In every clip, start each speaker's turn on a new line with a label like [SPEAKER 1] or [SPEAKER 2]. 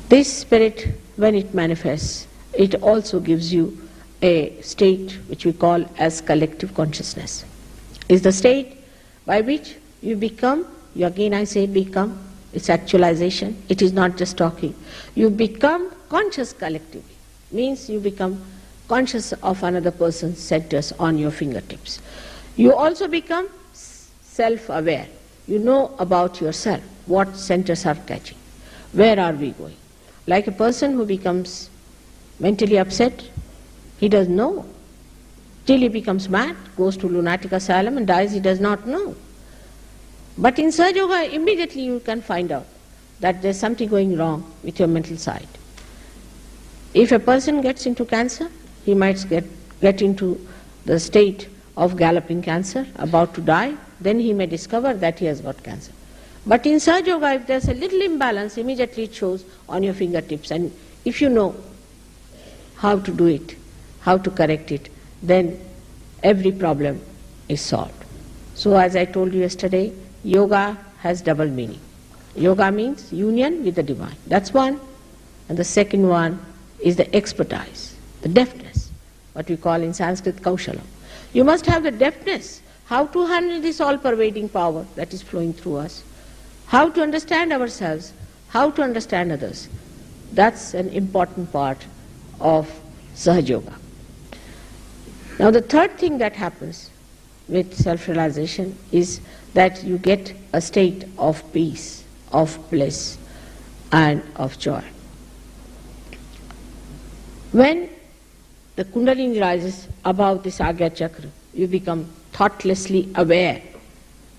[SPEAKER 1] This spirit, when it manifests, it also gives you a state which we call as collective consciousness. It's the state by which you become, again I say become, it's actualization, it is not just talking. You become conscious collectively, means you become conscious of another person's centers on your fingertips. You also become self-aware. You know about yourself, what centers are catching, where are we going. Like a person who becomes mentally upset, he doesn't know. Till he becomes mad, goes to lunatic asylum and dies, he does not know. But in Sahaja Yoga, immediately you can find out that there's something going wrong with your mental side. If a person gets into cancer, he might get into the state of galloping cancer, about to die, then he may discover that he has got cancer. But in Sahaja Yoga, if there's a little imbalance, immediately it shows on your fingertips. And if you know how to do it, how to correct it, then every problem is solved. So as I told you yesterday, yoga has double meaning. Yoga means union with the divine. That's one. And the second one is the expertise, the deftness, what we call in Sanskrit kaushalam. You must have the deftness, how to handle this all-pervading power that is flowing through us, how to understand ourselves, how to understand others. That's an important part of Sahaja Yoga. Now the third thing that happens with self-realization is that you get a state of peace, of bliss and of joy. When the Kundalini rises above this Agya Chakra, you become thoughtlessly aware.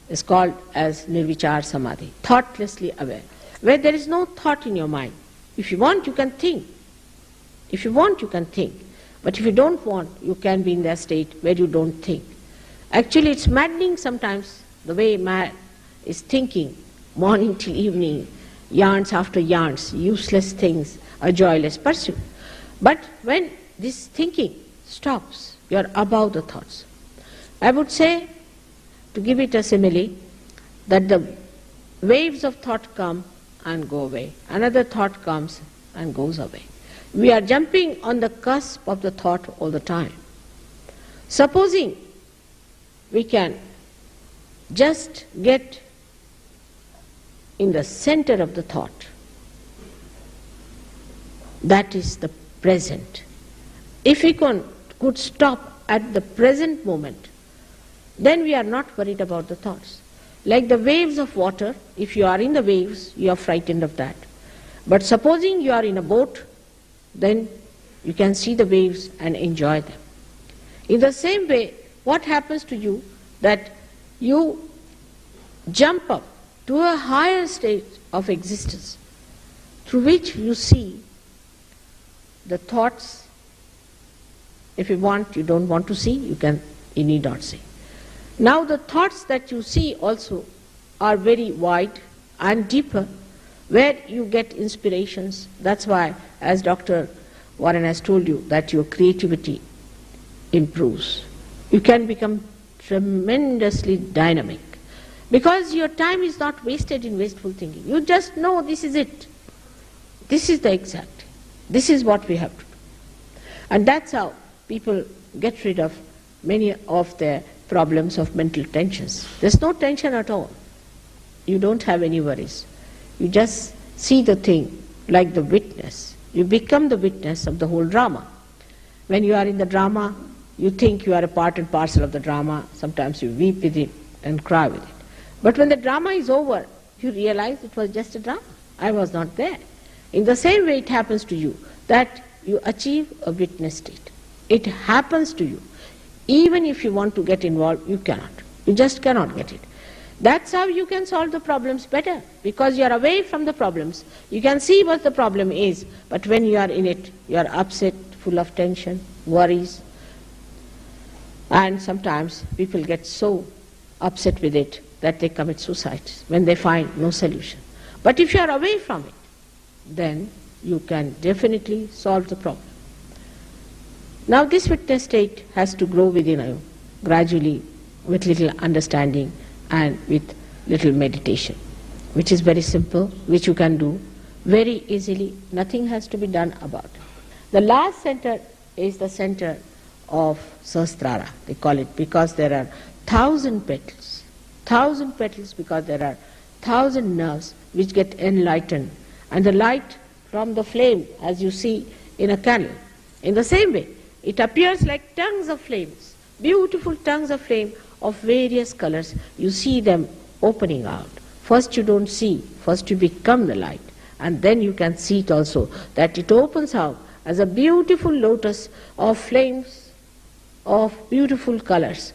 [SPEAKER 1] It's called as Nirvichar Samadhi, thoughtlessly aware, where there is no thought in your mind. If you want, you can think. If you want, you can think. But if you don't want, you can be in that state where you don't think. Actually, it's maddening sometimes the way man is thinking, morning till evening, yarns after yarns, useless things, a joyless pursuit. But when this thinking stops, you are above the thoughts. I would say, to give it a simile, that the waves of thought come and go away. Another thought comes and goes away. We are jumping on the cusp of the thought all the time. Supposing we can just get in the center of the thought, that is the present. If we could stop at the present moment, then we are not worried about the thoughts. Like the waves of water, if you are in the waves, you are frightened of that. But supposing you are in a boat, then you can see the waves and enjoy them. In the same way, what happens to you that you jump up to a higher state of existence through which you see the thoughts. If you want, you don't want to see, you need not see. Now the thoughts that you see also are very wide and deeper, where you get inspirations. That's why, as Dr. Warren has told you, that your creativity improves. You can become tremendously dynamic, because your time is not wasted in wasteful thinking. You just know this is it. This is the exact. This is what we have to do. And that's how people get rid of many of their problems of mental tensions. There's no tension at all. You don't have any worries. You just see the thing like the witness. You become the witness of the whole drama. When you are in the drama, you think you are a part and parcel of the drama. Sometimes you weep with it and cry with it. But when the drama is over, you realize it was just a drama. I was not there. In the same way it happens to you, that you achieve a witness state. It happens to you. Even if you want to get involved, you cannot. You just cannot get it. That's how you can solve the problems better, because you are away from the problems. You can see what the problem is, but when you are in it, you are upset, full of tension, worries. And sometimes people get so upset with it that they commit suicide when they find no solution. But if you are away from it, then you can definitely solve the problem. Now this witness state has to grow within you gradually, with little understanding and with little meditation, which is very simple, which you can do very easily. Nothing has to be done about it. The last center is the center of Sahasrara, they call it, because there are 1,000 petals. 1,000 petals because there are 1,000 nerves which get enlightened. And the light from the flame, as you see in a candle, in the same way, it appears like tongues of flames, beautiful tongues of flame of various colors. You see them opening out. First you don't see, first you become the light, and then you can see it also, that it opens out as a beautiful lotus of flames of beautiful colors.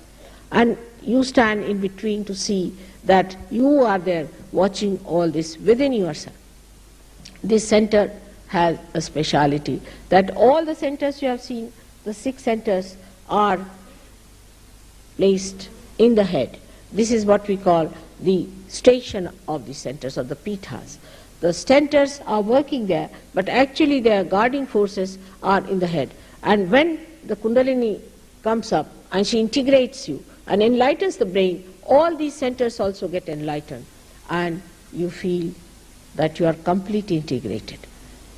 [SPEAKER 1] And you stand in between to see that you are there watching all this within yourself. This center has a speciality, that all the centers you have seen, the 6 centers, are placed in the head. This is what we call the station of the centers, of the pithas. The centers are working there, but actually their guarding forces are in the head. And when the Kundalini comes up and she integrates you and enlightens the brain, all these centers also get enlightened, and you feel that you are completely integrated.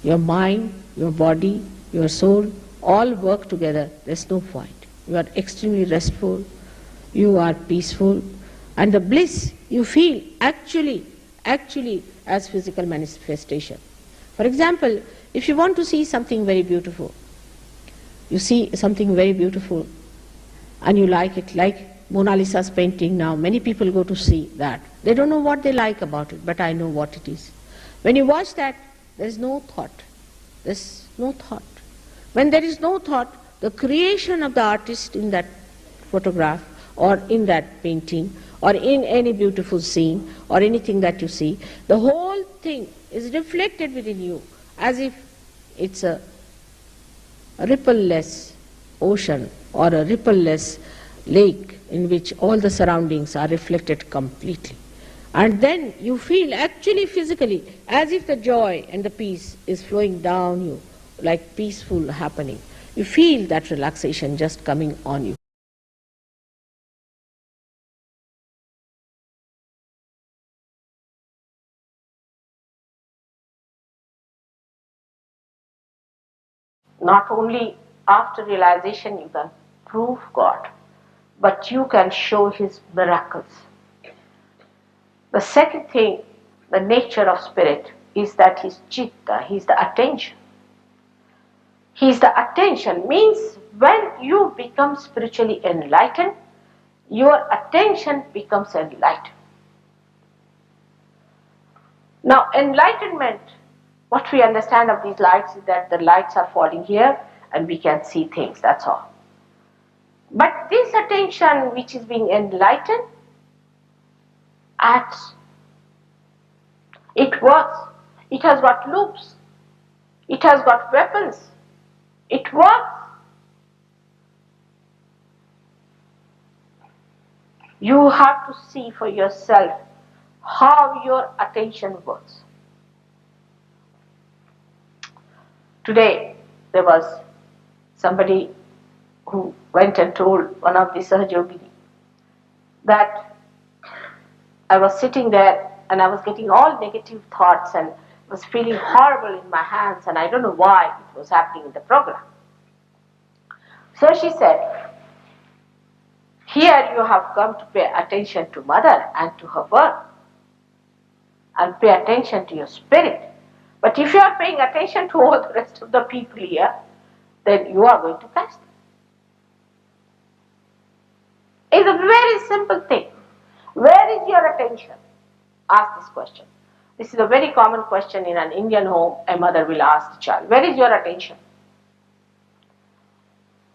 [SPEAKER 1] Your mind, your body, your soul all work together. There's no fight. You are extremely restful, you are peaceful, and the bliss you feel actually as physical manifestation. For example, if you want to see something very beautiful, you see something very beautiful and you like it, like Mona Lisa's painting now, many people go to see that. They don't know what they like about it, but I know what it is. When you watch that, there is no thought. There's no thought. When there is no thought, the creation of the artist in that photograph or in that painting or in any beautiful scene or anything that you see, the whole thing is reflected within you as if it's a ripple-less ocean or a ripple-less lake in which all the surroundings are reflected completely. And then you feel actually physically as if the joy and the peace is flowing down you, like peaceful happening. You feel that relaxation just coming on you. Not only after realization you can prove God, but you can show His miracles. The second thing, the nature of spirit, is that He's chitta, He's the attention. He's the attention, means when you become spiritually enlightened, your attention becomes enlightened. Now, enlightenment, what we understand of these lights is that the lights are falling here and we can see things, that's all. But this attention which is being enlightened acts. It works. It has got loops. It has got weapons. It works. You have to see for yourself how your attention works. Today, there was somebody who went and told one of the Sahajogini that I was sitting there and I was getting all negative thoughts and was feeling horrible in my hands, and I don't know why it was happening in the program. So she said, here you have come to pay attention to Mother and to her work and pay attention to your spirit. But if you are paying attention to all the rest of the people here, then you are going to catch them. It's a very simple thing. Where is your attention? Ask this question. This is a very common question in an Indian home. A mother will ask the child, where is your attention?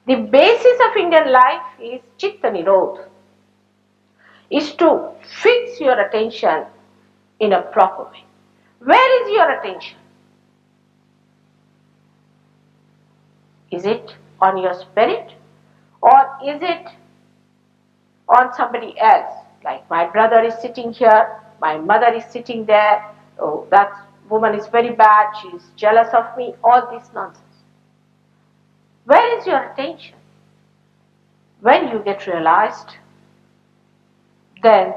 [SPEAKER 1] The basis of Indian life is Chitta Nirodha, is to fix your attention in a proper way. Where is your attention? Is it on your spirit or is it on somebody else? Like my brother is sitting here, my mother is sitting there, oh, that woman is very bad, she is jealous of me, all this nonsense. Where is your attention? When you get realized, then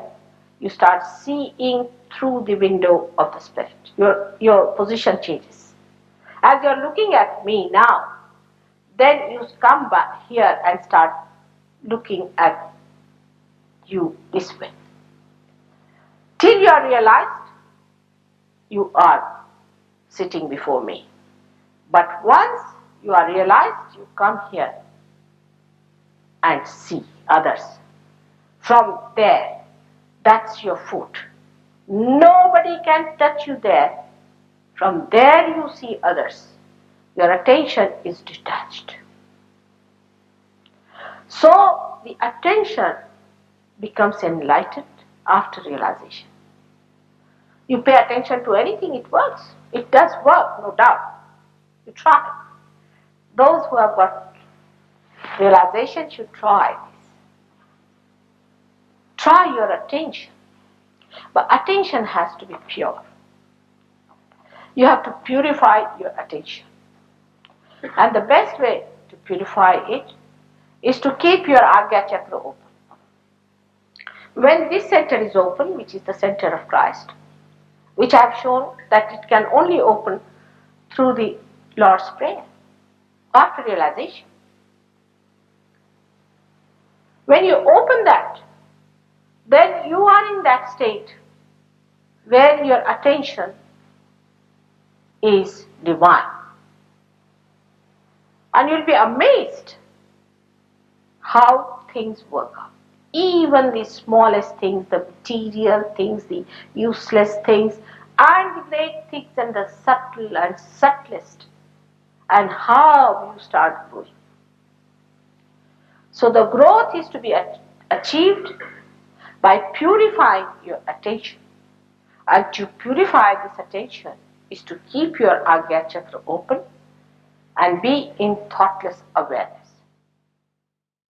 [SPEAKER 1] you start seeing through the window of the spirit. Your position changes. As you're looking at me now, then you come back here and start looking at you this way. Till you are realized, you are sitting before me. But once you are realized, you come here and see others. From there, that's your foot. Nobody can touch you there. From there you see others. Your attention is detached. So the attention becomes enlightened after realization. You pay attention to anything, it works. It does work, no doubt. You try. Those who have got realization should try this. Try your attention. But attention has to be pure. You have to purify your attention. And the best way to purify it is to keep your Agya Chakra open. When this center is open, which is the center of Christ, which I have shown that it can only open through the Lord's Prayer, after realization. When you open that, then you are in that state where your attention is divine. And you'll be amazed how things work out. Even the smallest things, the material things, the useless things, and the great things and the subtle and subtlest, and how you start growing. So the growth is to be achieved by purifying your attention. And to purify this attention is to keep your Agya Chakra open and be in thoughtless awareness.